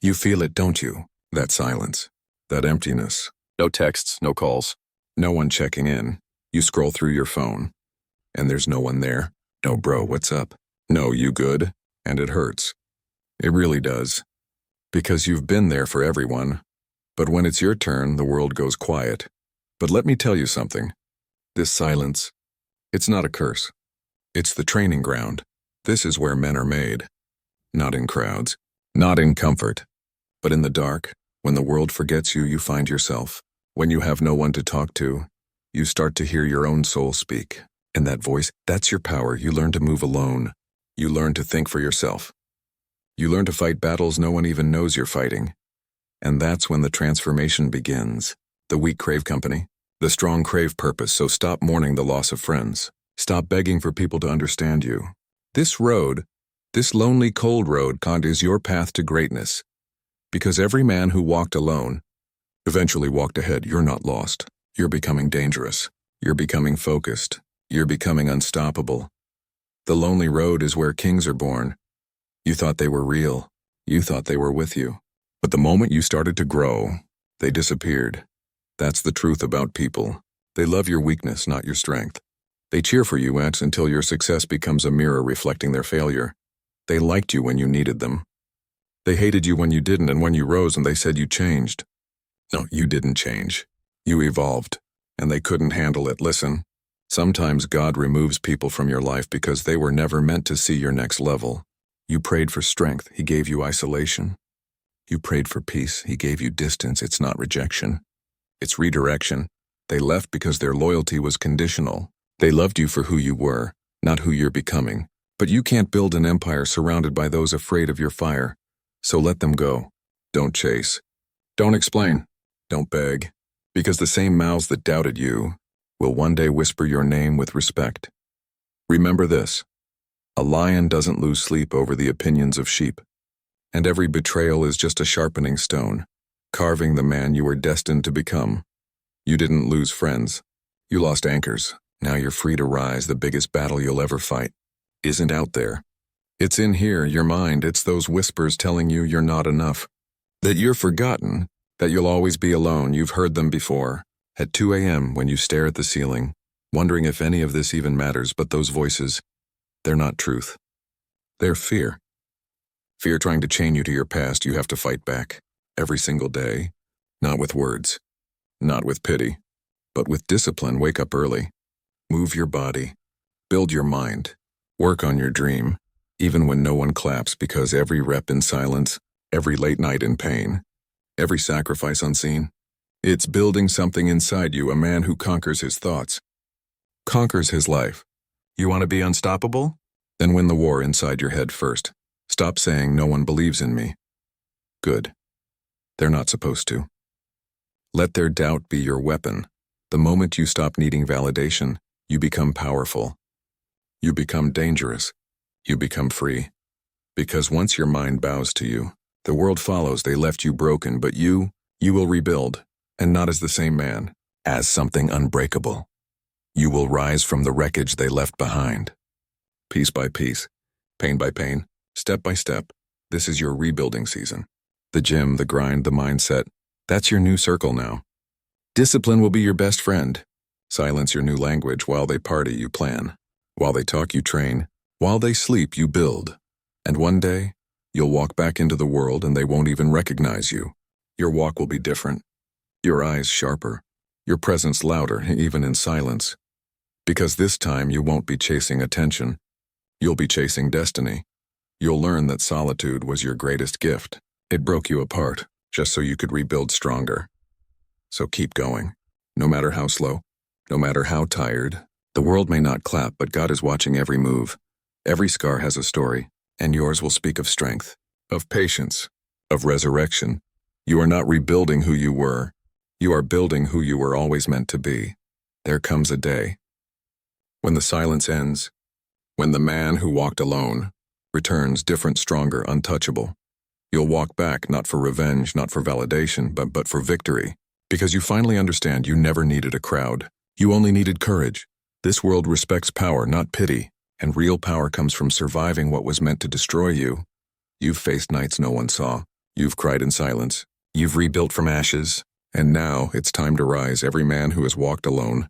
You feel it, don't you? That silence. That emptiness. No texts, no calls. No one checking in. You scroll through your phone. And there's no one there. No, bro, what's up? No, you good? And it hurts. It really does. Because you've been there for everyone. But when it's your turn, the world goes quiet. But let me tell you something. This silence, it's not a curse. It's the training ground. This is where men are made. Not in crowds. Not in comfort. But in the dark, when the world forgets you, you find yourself. When you have no one to talk to, you start to hear your own soul speak. And that voice, that's your power. You learn to move alone. You learn to think for yourself. You learn to fight battles no one even knows you're fighting. And that's when the transformation begins. The weak crave company. The strong crave purpose, so stop mourning the loss of friends. Stop begging for people to understand you. This road, this lonely, cold road, is your path to greatness. Because every man who walked alone eventually walked ahead. You're not lost. You're becoming dangerous. You're becoming focused. You're becoming unstoppable. The lonely road is where kings are born. You thought they were real. You thought they were with you. But the moment you started to grow, they disappeared. That's the truth about people. They love your weakness, not your strength. They cheer for you until your success becomes a mirror reflecting their failure. They liked you when you needed them. They hated you when you didn't, and when you rose and they said you changed. No, you didn't change. You evolved, and they couldn't handle it. Listen, sometimes God removes people from your life because they were never meant to see your next level. You prayed for strength, He gave you isolation. You prayed for peace, He gave you distance. It's not rejection. It's redirection. They left because their loyalty was conditional. They loved you for who you were, not who you're becoming. But you can't build an empire surrounded by those afraid of your fire. So let them go. Don't chase. Don't explain. Don't beg. Because the same mouths that doubted you will one day whisper your name with respect. Remember this. A lion doesn't lose sleep over the opinions of sheep. And every betrayal is just a sharpening stone, carving the man you were destined to become. You didn't lose friends. You lost anchors. Now you're free to rise. The biggest battle you'll ever fight isn't out there. It's in here, your mind. It's those whispers telling you you're not enough, that you're forgotten, that you'll always be alone. You've heard them before. At 2 a.m. when you stare at the ceiling, wondering if any of this even matters, but those voices, they're not truth. They're fear. Fear trying to chain you to your past. You have to fight back every single day, not with words, not with pity, but with discipline. Wake up early. Move your body. Build your mind. Work on your dream, even when no one claps, because every rep in silence, every late night in pain, every sacrifice unseen, it's building something inside you. A man who conquers his thoughts, conquers his life. You want to be unstoppable? Then win the war inside your head first. Stop saying no one believes in me. Good. They're not supposed to. Let their doubt be your weapon. The moment you stop needing validation, you become powerful. You become dangerous. You become free. Because once your mind bows to you, the world follows. They left you broken, but you will rebuild, and not as the same man, as something unbreakable. You will rise from the wreckage they left behind. Piece by piece, pain by pain, step by step, this is your rebuilding season. The gym, the grind, the mindset, that's your new circle now. Discipline will be your best friend. Silence your new language. While they party, you plan. While they talk, you train. While they sleep, you build. And one day, you'll walk back into the world and they won't even recognize you. Your walk will be different. Your eyes sharper. Your presence louder, even in silence. Because this time you won't be chasing attention. You'll be chasing destiny. You'll learn that solitude was your greatest gift. It broke you apart, just so you could rebuild stronger. So keep going. No matter how slow, no matter how tired, the world may not clap, but God is watching every move. Every scar has a story, and yours will speak of strength, of patience, of resurrection. You are not rebuilding who you were. You are building who you were always meant to be. There comes a day when the silence ends, when the man who walked alone returns different, stronger, untouchable. You'll walk back not for revenge, not for validation, but for victory. Because you finally understand you never needed a crowd. You only needed courage. This world respects power, not pity, and real power comes from surviving what was meant to destroy you. You've faced nights no one saw. You've cried in silence. You've rebuilt from ashes. And now it's time to rise. Every man who has walked alone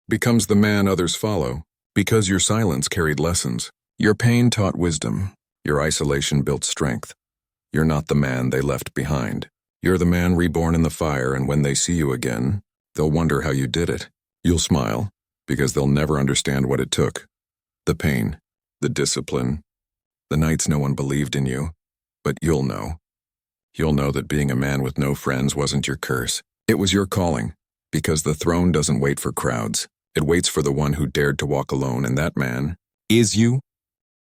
becomes the man others follow, because your silence carried lessons. Your pain taught wisdom. Your isolation built strength. You're not the man they left behind. You're the man reborn in the fire, and when they see you again, they'll wonder how you did it. You'll smile, because they'll never understand what it took. The pain, the discipline, the nights no one believed in you. But you'll know. You'll know that being a man with no friends wasn't your curse. It was your calling, because the throne doesn't wait for crowds. It waits for the one who dared to walk alone, and that man is you.